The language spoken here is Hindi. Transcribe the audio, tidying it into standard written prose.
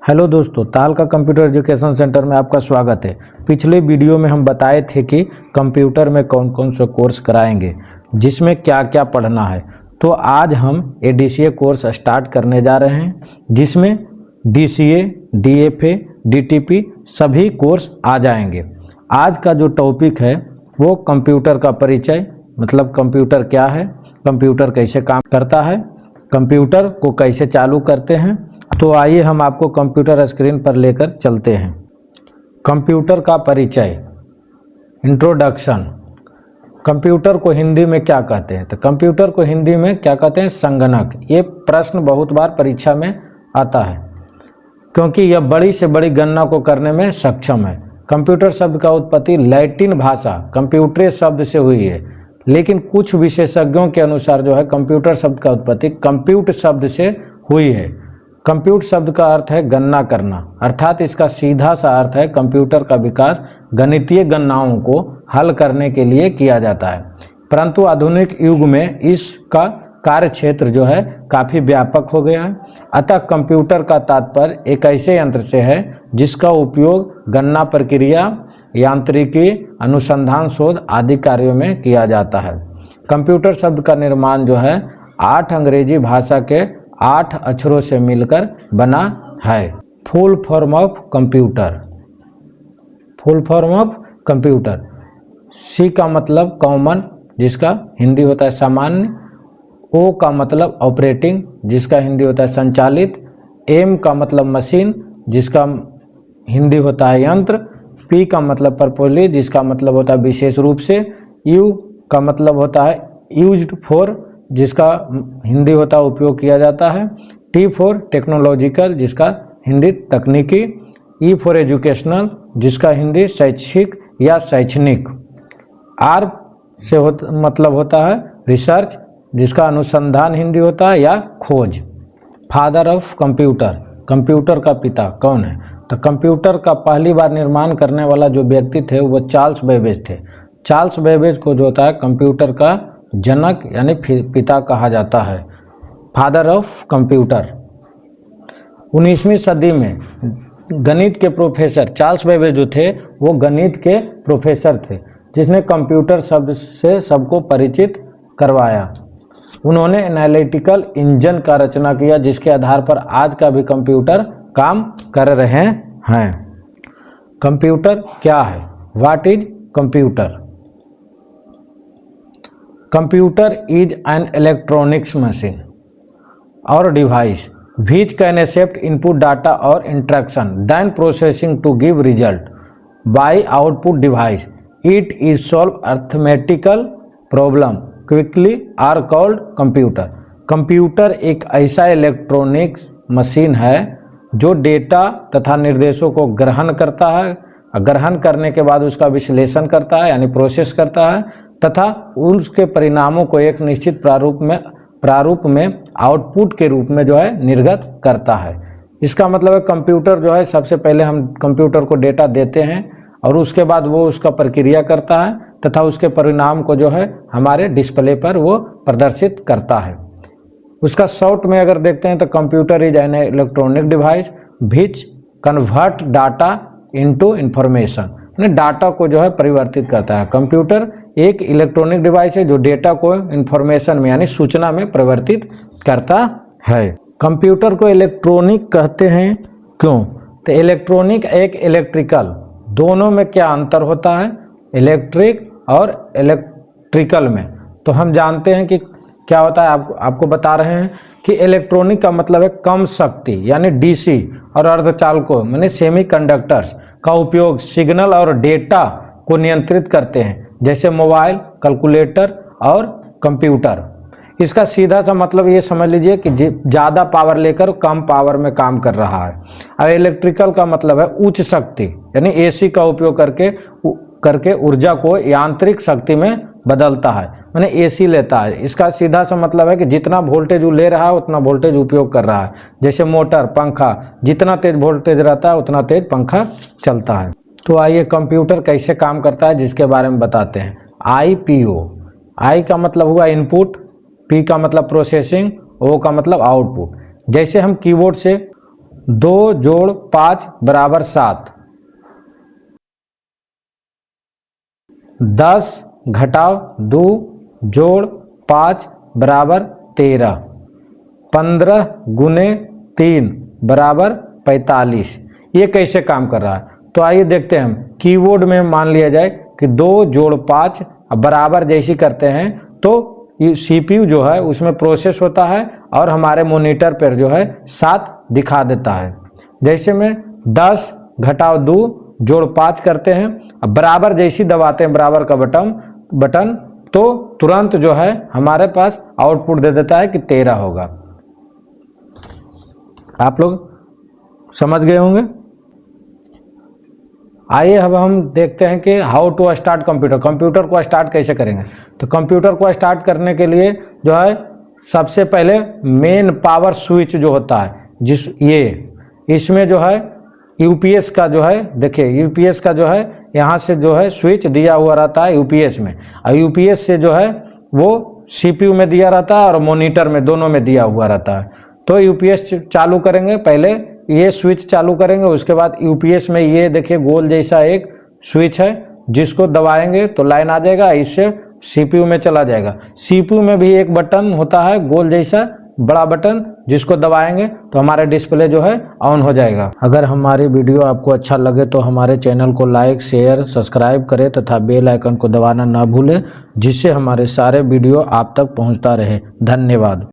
हेलो दोस्तों, ताल का कंप्यूटर एजुकेशन सेंटर में आपका स्वागत है। पिछले वीडियो में हम बताए थे कि कंप्यूटर में कौन कौन सा कोर्स कराएंगे, जिसमें क्या क्या पढ़ना है। तो आज हम एडीसीए कोर्स स्टार्ट करने जा रहे हैं, जिसमें डीसीए, डीएफए, डीटीपी सभी कोर्स आ जाएंगे। आज का जो टॉपिक है वो कंप्यूटर का परिचय, मतलब कंप्यूटर क्या है, कंप्यूटर कैसे काम करता है, कंप्यूटर को कैसे चालू करते हैं। तो आइए हम आपको कंप्यूटर स्क्रीन पर लेकर चलते हैं। कंप्यूटर का परिचय, इंट्रोडक्शन। कंप्यूटर को हिंदी में क्या कहते हैं? तो कंप्यूटर को हिंदी में क्या कहते हैं? संगणक। ये प्रश्न बहुत बार परीक्षा में आता है, क्योंकि यह बड़ी से बड़ी गणना को करने में सक्षम है। कंप्यूटर शब्द का उत्पत्ति लैटिन भाषा कंप्यूटरे शब्द से हुई है, लेकिन कुछ विशेषज्ञों के अनुसार जो है कंप्यूटर शब्द का उत्पत्ति कंप्यूट शब्द से हुई है। कंप्यूट शब्द का अर्थ है गणना करना, अर्थात इसका सीधा सा अर्थ है कंप्यूटर का विकास गणितीय गणनाओं को हल करने के लिए किया जाता है। परंतु आधुनिक युग में इसका कार्य क्षेत्र जो है काफ़ी व्यापक हो गया है। अतः कंप्यूटर का तात्पर्य एक ऐसे यंत्र से है जिसका उपयोग गणना प्रक्रिया, यांत्रिकी, अनुसंधान, शोध आदि कार्यों में किया जाता है। कंप्यूटर शब्द का निर्माण जो है 8 अंग्रेजी भाषा के 8 अक्षरों से मिलकर बना है। Full form of computer, full form of computer. C का मतलब कॉमन, जिसका हिंदी होता है सामान्य। ओ का मतलब ऑपरेटिंग, जिसका हिंदी होता है संचालित। एम का मतलब मशीन, जिसका हिंदी होता है यंत्र। पी का मतलब पर्पसली, जिसका मतलब होता है विशेष रूप से। यू का मतलब होता है यूज्ड फॉर, जिसका हिंदी होता है उपयोग किया जाता है। टी फॉर टेक्नोलॉजिकल, जिसका हिंदी तकनीकी। ई फॉर एजुकेशनल, जिसका हिंदी शैक्षिक या शैक्षणिक। आर से मतलब होता है रिसर्च, जिसका अनुसंधान हिंदी होता है या खोज। फादर ऑफ कंप्यूटर, कंप्यूटर का पिता कौन है? तो कंप्यूटर का पहली बार निर्माण करने वाला जो व्यक्ति थे वो चार्ल्स बेबेज थे। चार्ल्स बेबेज को जो होता है कंप्यूटर का जनक यानी पिता कहा जाता है, फादर ऑफ कंप्यूटर। 19वीं सदी में गणित के प्रोफेसर चार्ल्स बेबेज जो थे वो गणित के प्रोफेसर थे, जिसने कंप्यूटर शब्द से सबको परिचित करवाया। उन्होंने एनालिटिकल इंजन का रचना किया, जिसके आधार पर आज का भी कंप्यूटर काम कर रहे हैं। कंप्यूटर क्या है? What is computer? Computer is an electronics machine or device which can accept input data or instruction, then processing to give result by output device. It is solve arithmetical problem quickly are called computer. Computer एक ऐसा इलेक्ट्रॉनिक्स मशीन है जो डेटा तथा निर्देशों को ग्रहण करता है, ग्रहण करने के बाद उसका विश्लेषण करता है यानी प्रोसेस करता है, तथा उसके परिणामों को एक निश्चित प्रारूप में आउटपुट के रूप में जो है निर्गत करता है। इसका मतलब है कंप्यूटर जो है सबसे पहले हम कंप्यूटर को डेटा देते हैं और उसके बाद वो उसका प्रक्रिया करता है तथा उसके परिणाम को जो है हमारे डिस्प्ले पर वो प्रदर्शित करता है। उसका शॉर्ट में अगर देखते हैं तो computer is an electronic device which convert data into information, data को जो है परिवर्तित करता है। कंप्यूटर एक इलेक्ट्रॉनिक डिवाइस है जो डेटा को इंफॉर्मेशन में यानी सूचना में परिवर्तित करता है। कंप्यूटर को इलेक्ट्रॉनिक कहते हैं क्यों? तो इलेक्ट्रॉनिक एक इलेक्ट्रिकल, दोनों में क्या अंतर होता है? इलेक्ट्रिक और इलेक्ट्रिकल में तो हम जानते हैं कि क्या होता है, आपको बता रहे हैं कि इलेक्ट्रॉनिक का मतलब है कम शक्ति यानी डीसी और अर्धचालकों यानी सेमीकंडक्टर्स का उपयोग सिग्नल और डेटा को नियंत्रित करते हैं, जैसे मोबाइल, कैलकुलेटर और कंप्यूटर। इसका सीधा सा मतलब ये समझ लीजिए कि ज़्यादा पावर लेकर कम पावर में काम कर रहा है। और इलेक्ट्रिकल का मतलब है उच्च शक्ति यानी एसी का उपयोग करके ऊर्जा को यांत्रिक शक्ति में बदलता है, माने एसी लेता है। इसका सीधा सा मतलब है कि जितना वोल्टेज वो ले रहा है उतना वोल्टेज उपयोग कर रहा है, जैसे मोटर, पंखा, जितना तेज वोल्टेज रहता है उतना तेज पंखा चलता है। तो आइए कंप्यूटर कैसे काम करता है जिसके बारे में बताते हैं। आईपीओ, आई का मतलब हुआ इनपुट, पी का मतलब प्रोसेसिंग, ओ का मतलब आउटपुट। जैसे हम कीबोर्ड से 2 जोड़ 5 बराबर 7, 10 घटाओ 2 जोड़ 5 बराबर 13, 15 गुने 3 बराबर 45। ये कैसे काम कर रहा है तो आइए देखते हैं हम। कीबोर्ड में मान लिया जाए कि 2 जोड़ 5 बराबर जैसी करते हैं तो CPU जो है उसमें प्रोसेस होता है और हमारे मॉनिटर पर जो है 7 दिखा देता है। जैसे में 10 घटाओ 2 जोड़ 5 करते हैं, अब बराबर जैसी दबाते हैं बराबर का बटन तो तुरंत जो है हमारे पास आउटपुट दे देता है कि 13 होगा। आप लोग समझ गए होंगे। आइए अब हम देखते हैं कि हाउ टू स्टार्ट कंप्यूटर को स्टार्ट कैसे करेंगे। तो कंप्यूटर को स्टार्ट करने के लिए जो है सबसे पहले मेन पावर स्विच जो होता है इसमें जो है यूपीएस का जो है, देखिए यूपीएस का जो है यहाँ से जो है स्विच दिया हुआ रहता है यूपीएस में, और यूपीएस से जो है वो सीपीयू में दिया रहता है और मॉनिटर में, दोनों में दिया हुआ रहता है। तो यूपीएस चालू करेंगे, पहले ये स्विच चालू करेंगे, उसके बाद यूपीएस में ये देखिए गोल जैसा एक स्विच है जिसको दबाएंगे तो लाइन आ जाएगा, इससे सीपीयू में चला जाएगा। सीपीयू में भी एक बटन होता है गोल जैसा बड़ा बटन, जिसको दबाएंगे तो हमारा डिस्प्ले जो है ऑन हो जाएगा। अगर हमारी वीडियो आपको अच्छा लगे तो हमारे चैनल को लाइक, शेयर, सब्सक्राइब करें तथा बेल आइकन को दबाना ना भूलें, जिससे हमारे सारे वीडियो आप तक पहुंचता रहे। धन्यवाद।